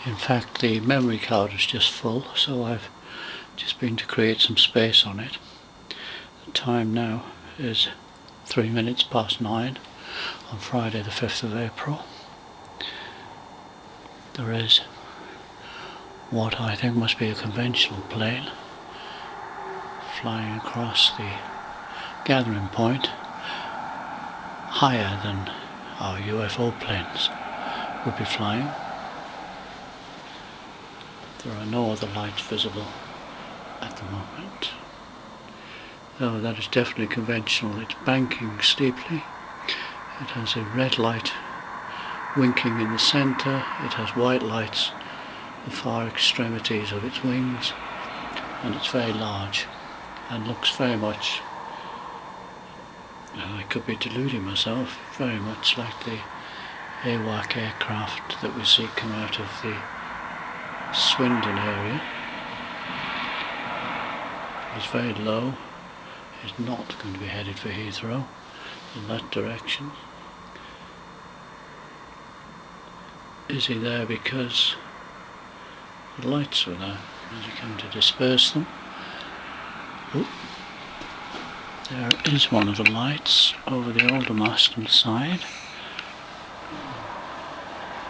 In fact, the memory card is just full, so I've just been to create some space on it. The time now is 3 minutes past 9 on Friday the 5th of April. There is what I think must be a conventional plane flying across the gathering point, higher than our UFO planes would be flying. There are no other lights visible at the moment. Though that is definitely conventional. It's banking steeply. It has a red light winking in the centre. It has white lights at the far extremities of its wings, and it's very large and looks very much, I could be deluding myself, very much like the AWAC aircraft that we see come out of the Swindon area. It's very low. It's not going to be headed for Heathrow in that direction. Is he there because the lights were there? As you come to disperse them. Oh, there is one of the lights over the Aldermaston side.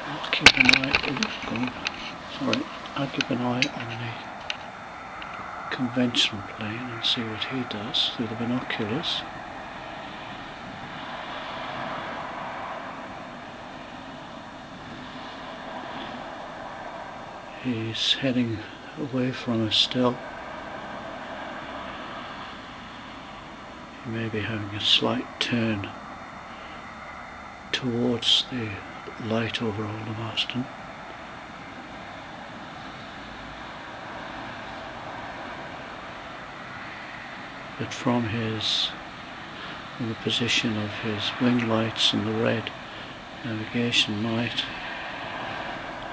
I'll keep an eye. I'll keep an eye on the conventional plane and see what he does through the binoculars. He's heading away from us still. He may be having a slight turn towards the light over Aldermaston. But from the position of his wing lights and the red navigation light,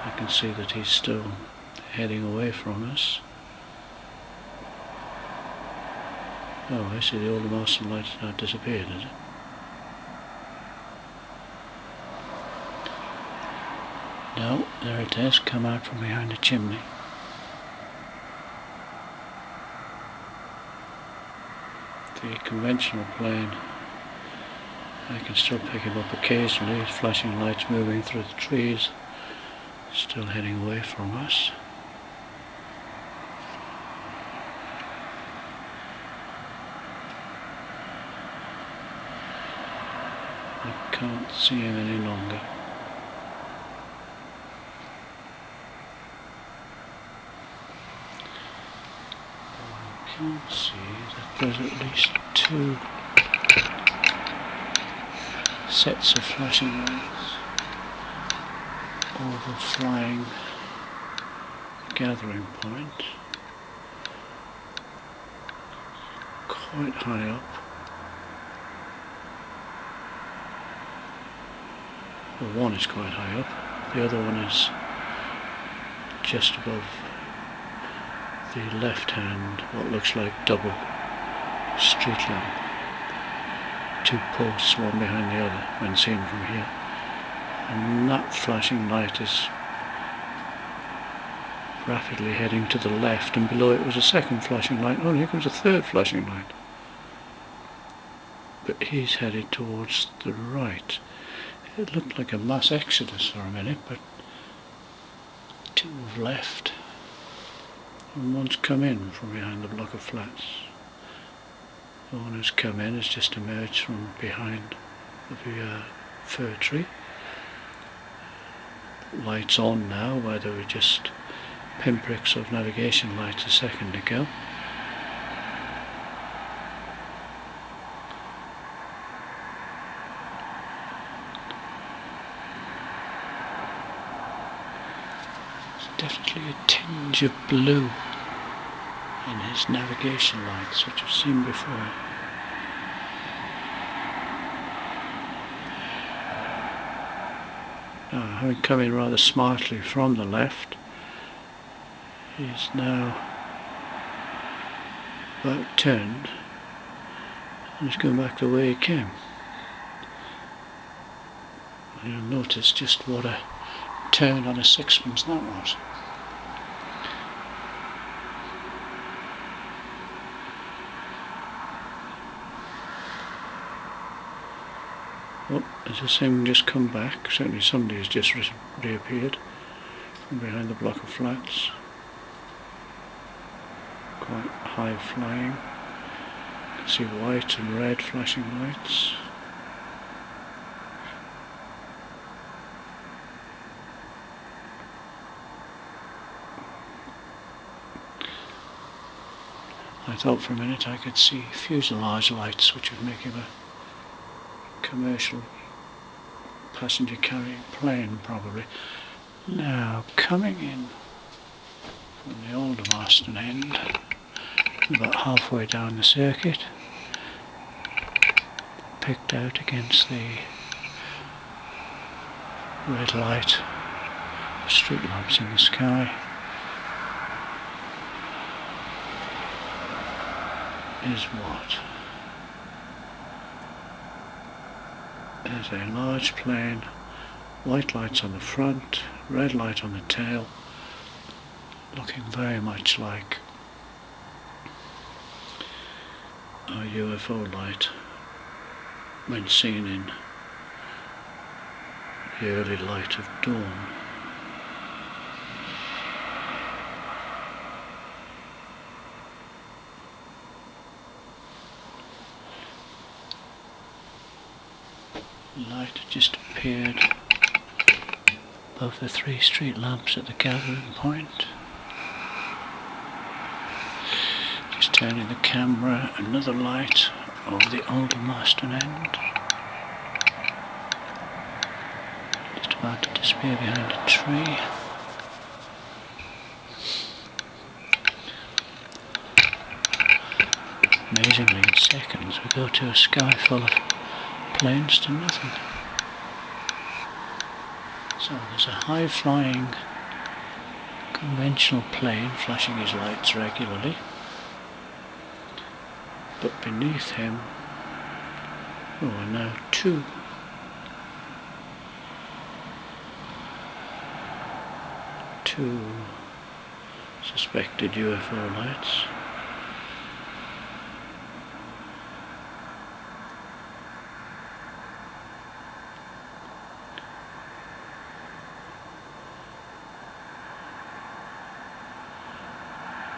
I can see that he's still heading away from us. Oh, I see the Aldermaston light has now disappeared, is it? No, there it is, come out from behind the chimney. The conventional plane, I can still pick him up occasionally, flashing lights moving through the trees, still heading away from us. I can't see him any longer. I can see that there's at least 2 sets of flashing lights overflying the gathering point, quite high up. Well, one is quite high up, the other one is just above the left hand, what looks like double street lamp. 2 posts, one behind the other, when seen from here. And that flashing light is rapidly heading to the left, and below it was a second flashing light. Oh, here comes a third flashing light. But he's headed towards the right. It looked like a mass exodus for a minute, but 2 have left, and one's come in from behind the block of flats. The one who's come in has just emerged from behind the fir tree. Lights on now, where there were just pinpricks of navigation lights a second ago. There's definitely a tinge of blue in his navigation lights, which I've seen before. Having come in rather smartly from the left, he's now about turned and he's going back the way he came. You'll notice just what a turn on a sixpence that was. Oh, has this thing just come back? Certainly somebody has just reappeared from behind the block of flats. Quite high flying. You can see white and red flashing lights. I thought for a minute I could see fuselage lights, which would make him a commercial passenger carrying plane probably. Now coming in from the Aldermaston end, about halfway down the circuit, picked out against the red light of street lamps in the sky, is what? There's a large plane, white lights on the front, red light on the tail, looking very much like a UFO light when seen in the early light of dawn. Light just appeared above the 3 street lamps at the gathering point. Just turning the camera, another light over the Aldermaston end. Just about to disappear behind a tree. Amazingly, in seconds we go to a sky full of planes to nothing. So there's a high-flying conventional plane flashing his lights regularly, but beneath him are now 2 suspected UFO lights.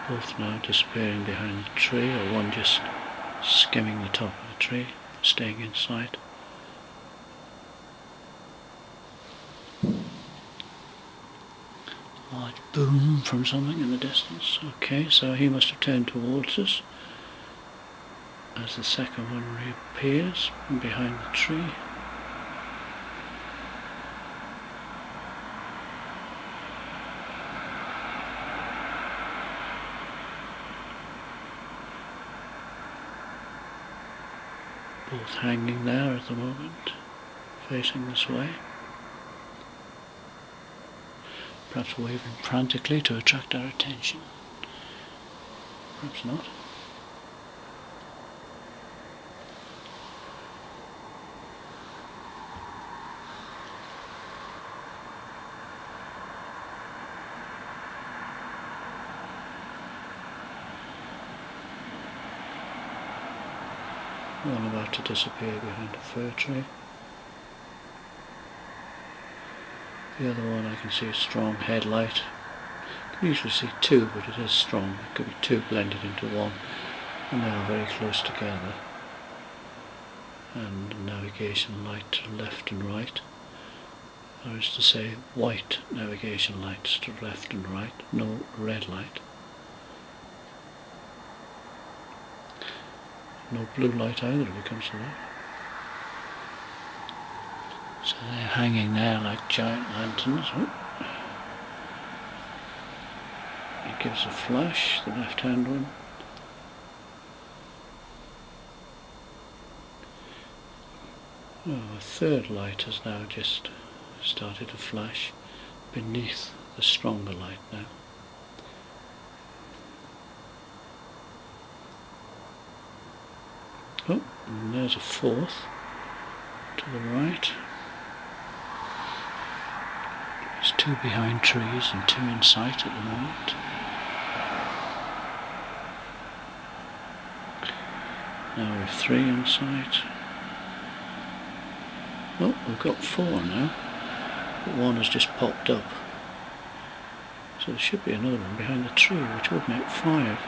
Both now disappearing behind the tree, or one just skimming the top of the tree, staying in sight. Large boom from something in the distance. Okay, so he must have turned towards us as the second one reappears from behind the tree. Both hanging there at the moment, facing this way. Perhaps waving frantically to attract our attention. Perhaps not. One about to disappear behind a fir tree. The other one I can see a strong headlight. I can usually see 2, but it is strong. It could be 2 blended into 1, and they are very close together. And a navigation light to left and right. That is to say, white navigation lights to left and right, no red light. No blue light either if it comes to that. So they're hanging there like giant lanterns. Oh. It gives a flash, the left hand one. Oh, a third light has now just started to flash beneath the stronger light now. Oh, and there's a fourth to the right. There's two behind trees and two in sight at the moment. Now we've three in sight. Oh, we've got four now, but one has just popped up. So there should be another one behind the tree, which would make five.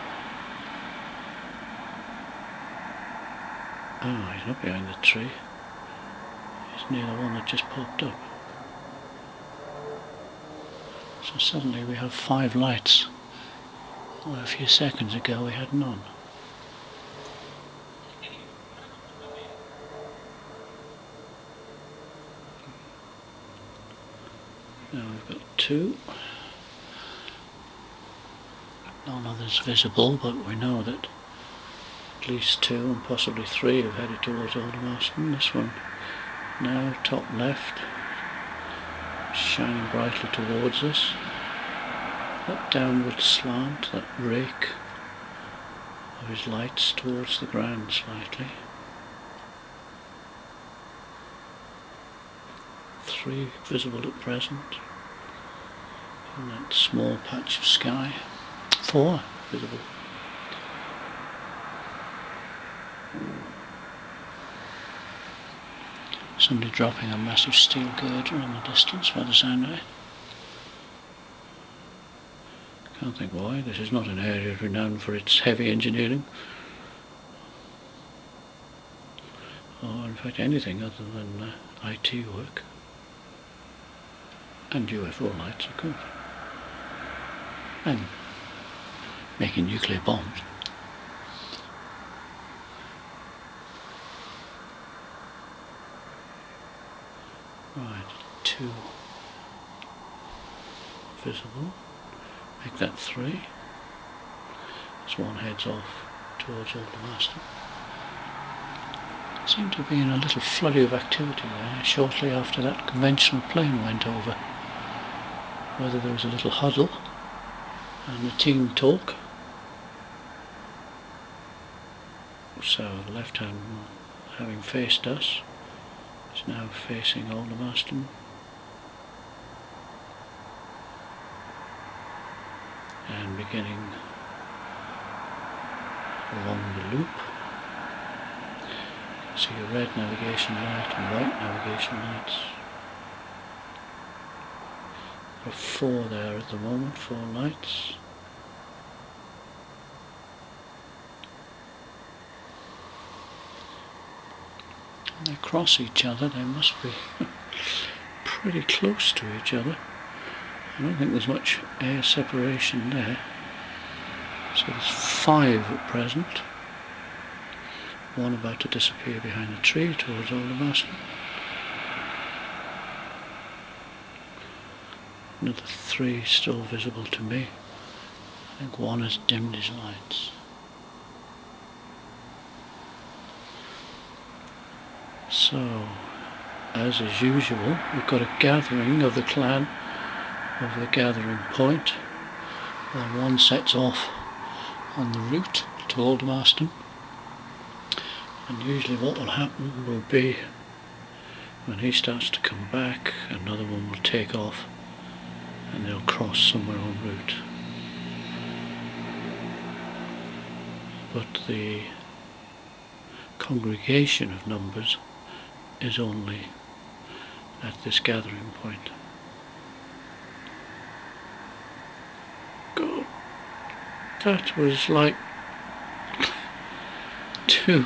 Oh, he's not behind the tree. He's near the one that just popped up. So suddenly we have five lights. Well, a few seconds ago we had none. Now we've got two. None others visible, but we know that at least two and possibly three have headed towards Aldermaston. This one now top left, shining brightly towards us. That downward slant, that rake of his lights towards the ground slightly. Three visible at present in that small patch of sky. Four visible. Somebody dropping a massive steel girder in the distance by the sound of it. Can't think why. This is not an area renowned for its heavy engineering, or in fact anything other than IT work. And UFO lights, of course. And making nuclear bombs. Right, two visible. Make that three. As one heads off towards Aldermaston. Seemed to be in a little flurry of activity there shortly after that conventional plane went over. Whether there was a little huddle and a team talk. So the left hand, having faced us, is now facing Aldermaston. And beginning along the loop. See a red navigation light and white navigation lights. There are four there at the moment, four lights. And they cross each other, they must be pretty close to each other. I don't think there's much air separation there. So there's five at present. One about to disappear behind a tree towards Aldermaston. Another three still visible to me. I think one has dimmed his lights. So, as is usual, we've got a gathering of the clan over the gathering point, while one sets off on the route to Aldermaston. And usually what will happen will be, when he starts to come back, another one will take off and they'll cross somewhere en route. But the congregation of numbers is only at this gathering point. God, that was like two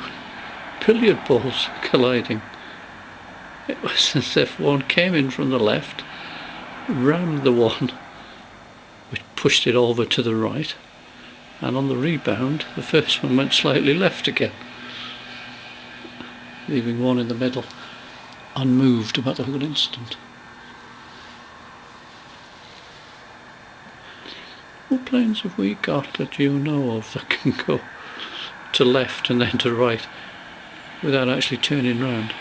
billiard balls colliding. It was as if one came in from the left, rammed the one, which pushed it over to the right, and on the rebound the first one went slightly left again, leaving one in the middle unmoved about the whole instant. What planes have we got that you know of that can go to left and then to right without actually turning round?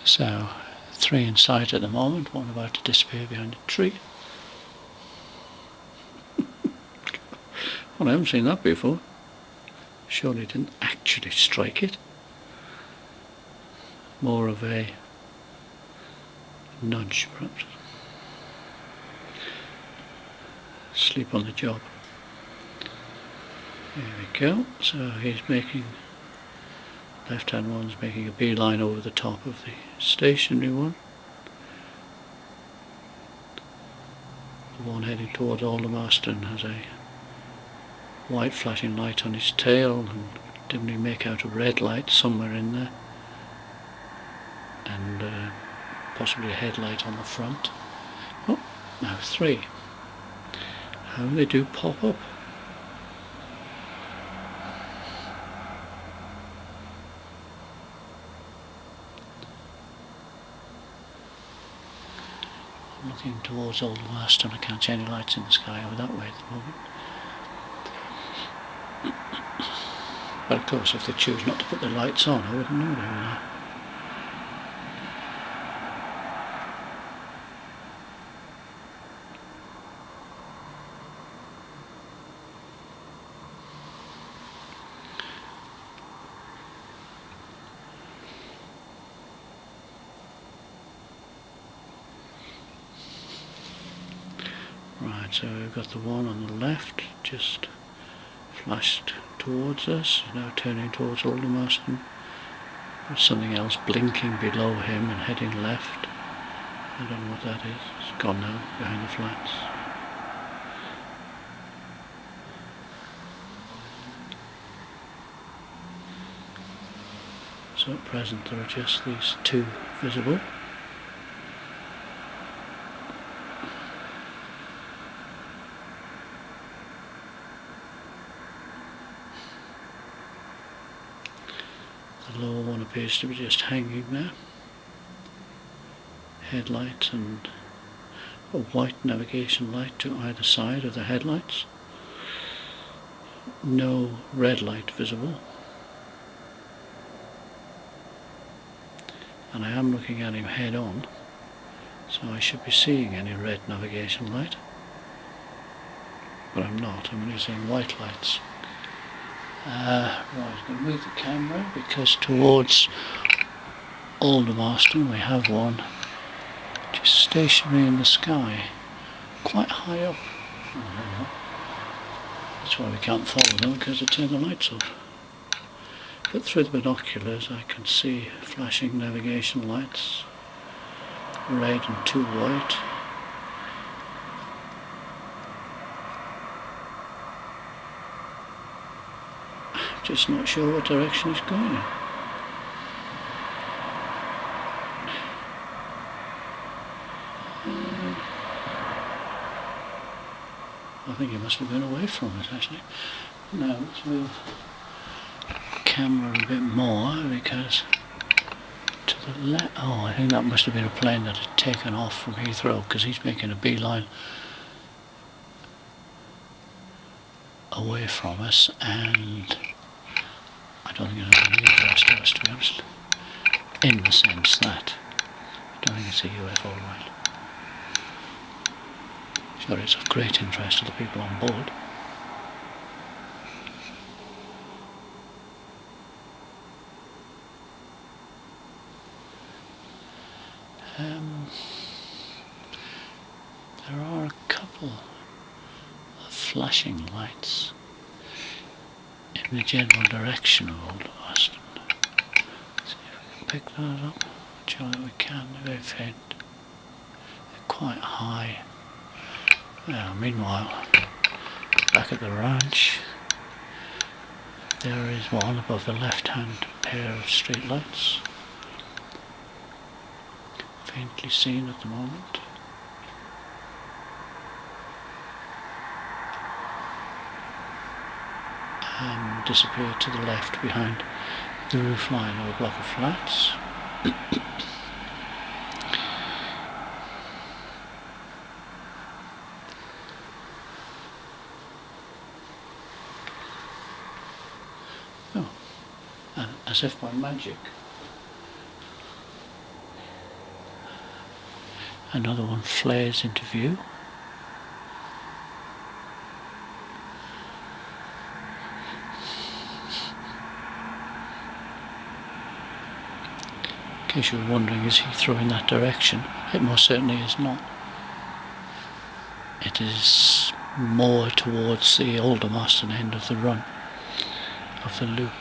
So, three in sight at the moment, one about to disappear behind a tree. Well, I haven't seen that before. Surely it didn't actually strike it. More of a nudge perhaps. Sleep on the job. There we go. So he's making, left hand one's making a beeline over the top of the stationary one. The one heading towards Aldermaston has a white flashing light on his tail and dimly make out a red light somewhere in there, and possibly a headlight on the front. Oh, now 3. How they do pop up. I'm looking towards Aldermaston. I can't see any lights in the sky over that way at the moment. But of course, if they choose not to put their lights on, I wouldn't know they were there. Right, so we've got the one on the left, just flashed towards us, now turning towards Aldermaston. There's something else blinking below him and heading left. I don't know what that is. It's gone now, behind the flats. So at present there are just these 2 visible. The lower one appears to be just hanging there. Headlight and a white navigation light to either side of the headlights. No red light visible. And I am looking at him head on, so I should be seeing any red navigation light. But I'm not, I'm only seeing white lights. Right, I'm going to move the camera because towards Aldermaston we have one just stationary in the sky, quite high up. Oh, that's why we can't follow them, because they turn the lights off. But through the binoculars I can see flashing navigation lights, red and 2 white. Just not sure what direction he's going in. I think he must have been away from it actually. Now let's move the camera a bit more, because to the left, oh, I think that must have been a plane that had taken off from Heathrow, because he's making a beeline away from us, and I don't think it has any interest to us, to be honest, in the sense that I don't think it's a UFO, right? Sure, it's of great interest to the people on board. There are a couple of flashing lights in the general direction of Aldermaston. See if we can pick that up. Surely we can, they're very faint. They're quite high. Meanwhile, back at the ranch, there is one above the left-hand pair of street lights, faintly seen at the moment. And disappeared to the left behind the roof line of a block of flats. Oh, and as if by magic, another one flares into view. case you were wondering, is he throwing that direction? It most certainly is not. It is more towards the Aldermaston end of the run, of the loop.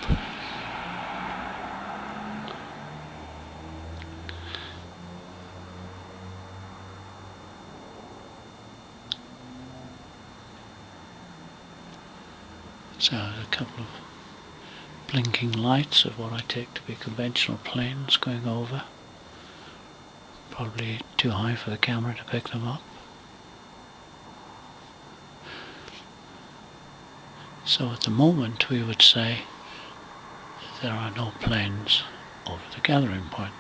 So there's a couple of blinking lights of what I take to be conventional planes going over. Probably too high for the camera to pick them up. So at the moment we would say there are no planes over the gathering point.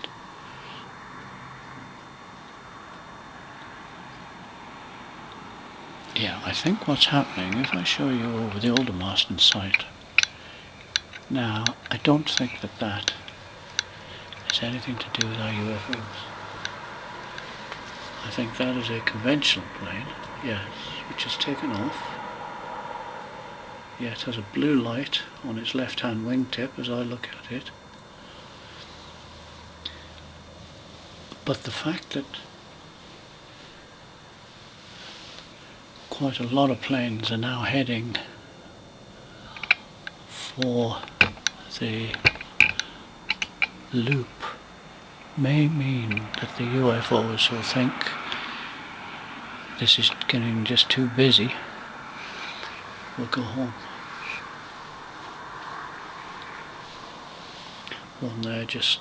Yeah, I think what's happening, if I show you over the Aldermaston site, now I don't think that that has anything to do with our UFOs. I think that is a conventional plane, yes, which has taken off. Yeah, it has a blue light on its left hand wingtip as I look at it. But the fact that quite a lot of planes are now heading for the loop may mean that the UFOs will think this is getting just too busy, we'll go home. One there just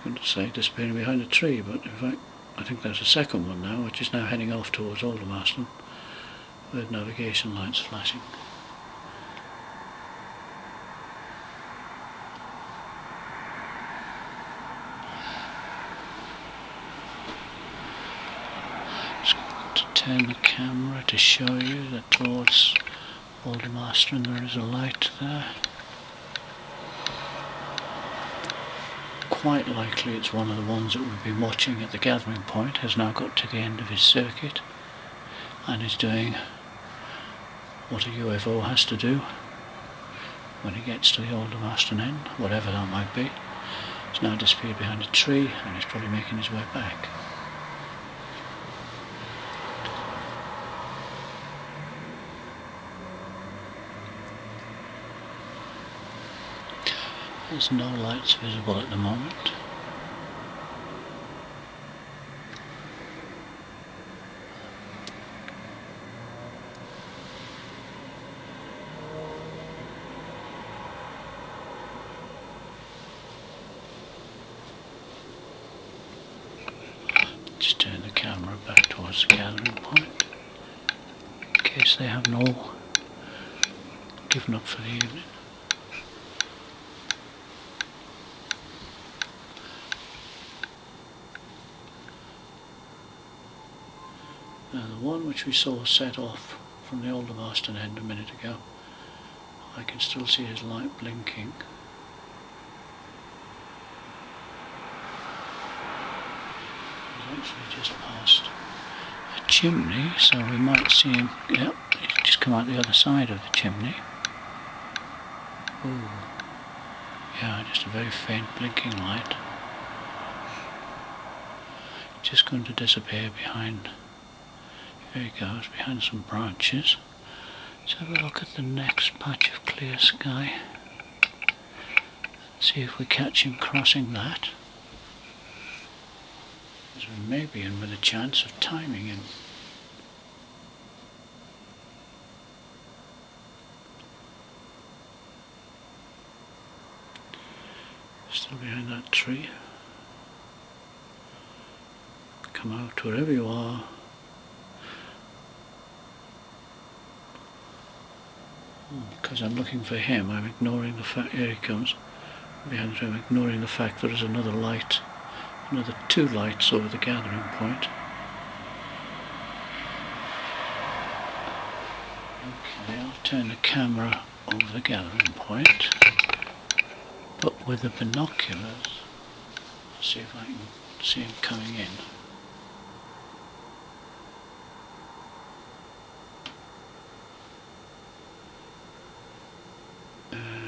going to say disappearing behind a tree, but in fact I think there's a second one now which is now heading off towards Aldermaston with navigation lights flashing. Just going to turn the camera to show you that towards Aldermaston there is a light there. Quite likely it's one of the ones that we've been watching at the gathering point, has now got to the end of his circuit and is doing what a UFO has to do when he gets to the Aldermaston end, whatever that might be. He's now disappeared behind a tree and he's probably making his way back. There's no lights visible at the moment. Just turn the camera back towards the gathering point in case they have no given up for the evening. Now the one which we saw set off from the Aldermaston end a minute ago, I can still see his light blinking. He's actually just past a chimney, so we might see him, yep, he's just come out the other side of the chimney. Ooh, yeah, just a very faint blinking light. Just going to disappear behind. There he goes, behind some branches. Let's have a look at the next patch of clear sky. See if we catch him crossing that. Because we may be in with a chance of timing him. Still behind that tree. Come out wherever you are. Because I'm looking for him, I'm ignoring the fact, here he comes, behind him, I'm ignoring the fact there is another light, another two lights over the gathering point. Okay, I'll turn the camera over the gathering point, but with the binoculars, I'll see if I can see him coming in.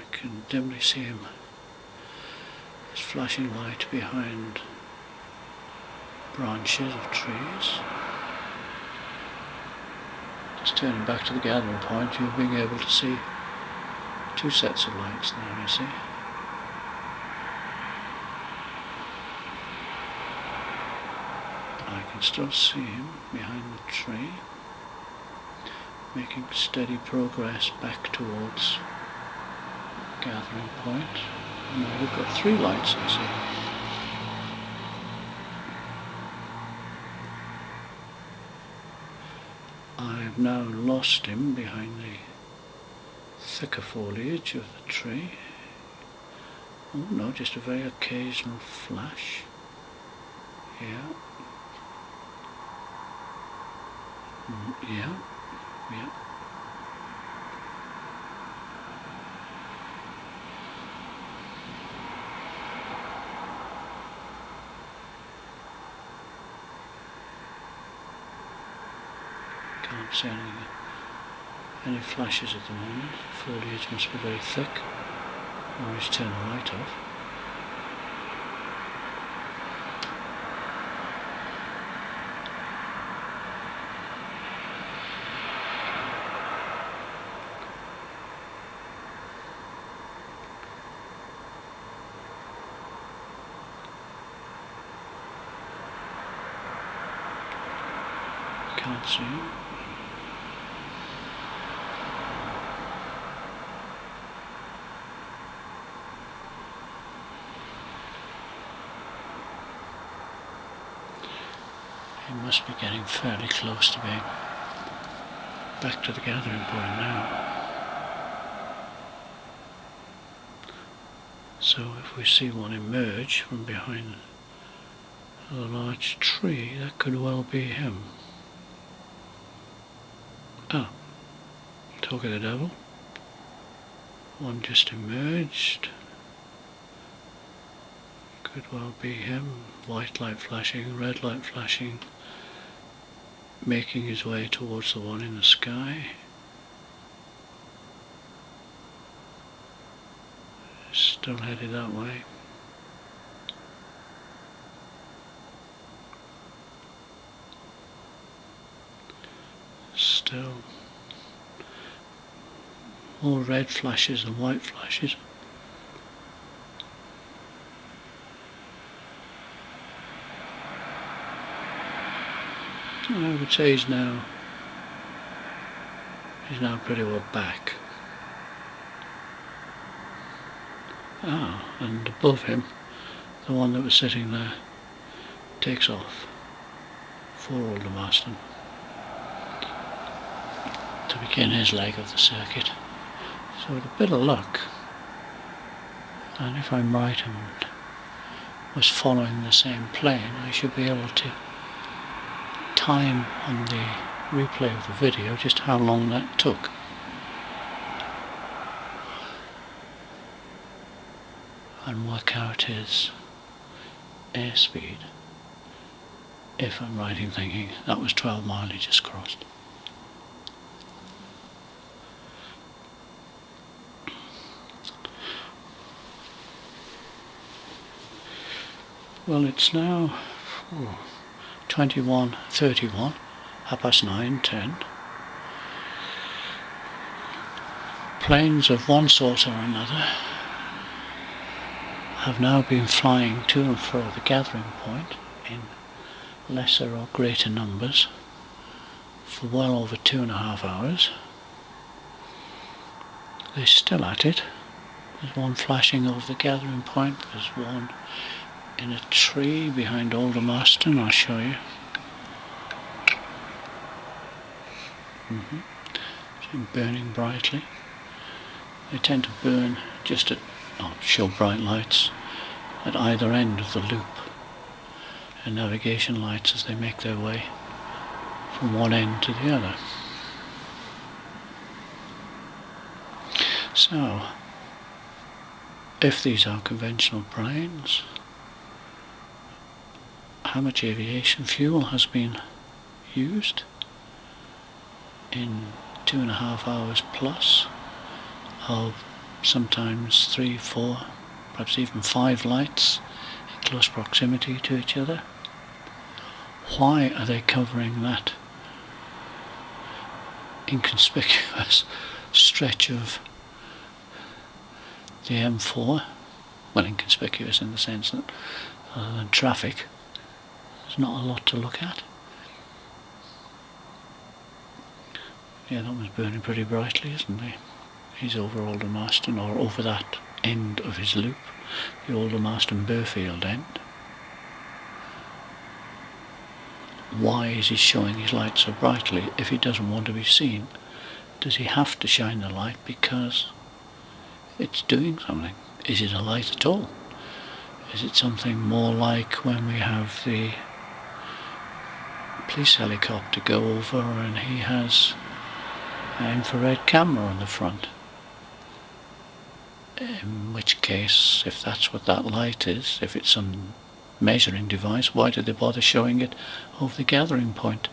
I can dimly see him. His flashing light behind branches of trees. Just turning back to the gathering point, you're being able to see two sets of lights there, you see. I can still see him behind the tree, making steady progress back towards the gathering point. And now we've got three lights, you see. I've now lost him behind the thicker foliage of the tree. Oh no, just a very occasional flash. Yeah. Yeah. Yeah. Can't see any flashes at the moment. The foliage must be very thick. I'll just turn the light off. Can't see him. He must be getting fairly close to being back to the gathering point now. So if we see one emerge from behind a large tree, that could well be him. Oh, talk of the devil. One just emerged. Could well be him. White light flashing, red light flashing, making his way towards the one in the sky. Still headed that way. Still more red flashes than white flashes. I would say he's now pretty well back. Ah, and above him, the one that was sitting there takes off for Aldermaston to begin his leg of the circuit. So with a bit of luck, and if I'm right and was following the same plane, I should be able to time on the replay of the video just how long that took. And work out his airspeed, if I'm right in thinking that was 12 miles he just crossed. Well, it's now 21:31, 9:10. Planes of one sort or another have now been flying to and fro the gathering point in lesser or greater numbers for well over 2.5 hours. They're still at it. There's one flashing over the gathering point, there's one in a tree behind Aldermaston, I'll show you. Burning brightly. They tend to burn just at, show bright lights at either end of the loop, and navigation lights as they make their way from one end to the other. So, if these are conventional planes, how much aviation fuel has been used in 2.5 hours plus of sometimes 3, 4, perhaps even 5 lights in close proximity to each other. Why are they covering that inconspicuous stretch of the M4? Well, inconspicuous in the sense that other than traffic, there's not a lot to look at. Yeah, that one's burning pretty brightly, isn't he? He's over Aldermaston, or over that end of his loop, the Aldermaston Burfield end. Why is he showing his light so brightly if he doesn't want to be seen? Does he have to shine the light because it's doing something? Is it a light at all? Is it something more like when we have the police helicopter go over and he has an infrared camera on the front? In which case, if that's what that light is, if it's some measuring device, why did they bother showing it over the gathering point,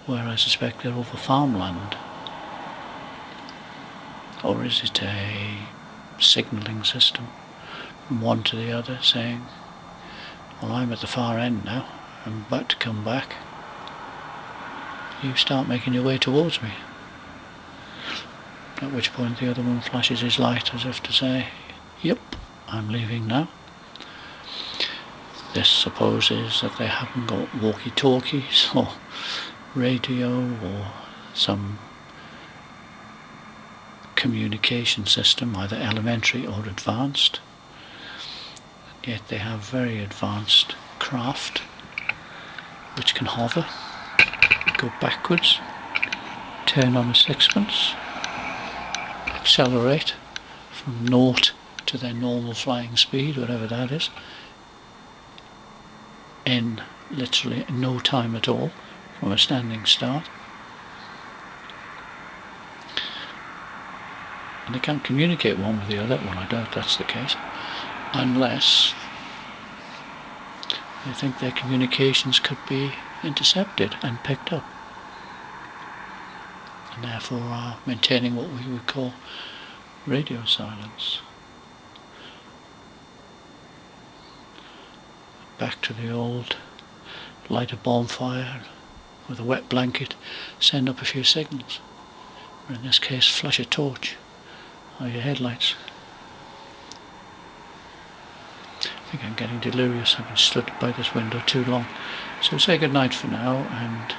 where I suspect they're over farmland? Or is it a signalling system from one to the other saying, well, I'm at the far end now, I'm about to come back, you start making your way towards me? At which point the other one flashes his light as if to say, yep, I'm leaving now. This supposes that they haven't got walkie-talkies or radio or some communication system, either elementary or advanced. Yet they have very advanced craft which can hover, go backwards, turn on a sixpence, accelerate from 0 to their normal flying speed, whatever that is, in literally no time at all from a standing start. And they can't communicate one with the other. Well, I doubt that's the case, unless they think their communications could be intercepted and picked up, and therefore are maintaining what we would call radio silence. Back to the old light a bonfire with a wet blanket, send up a few signals, or in this case flash a torch or your headlights. I think I'm getting delirious. I've been stood by this window too long. So say good night for now, and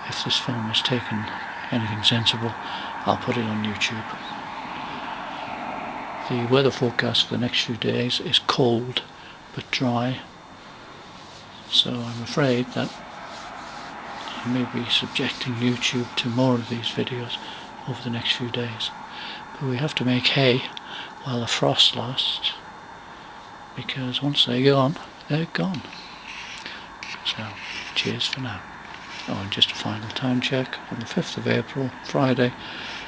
if this film has taken anything sensible, I'll put it on YouTube. The weather forecast for the next few days is cold but dry, so I'm afraid that I may be subjecting YouTube to more of these videos over the next few days. But we have to make hay while the frost lasts, because once they're gone, they're gone. So, cheers for now. Oh, and just a final time check on the 5th of April, Friday,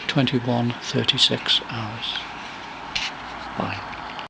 21:36 hours. Bye.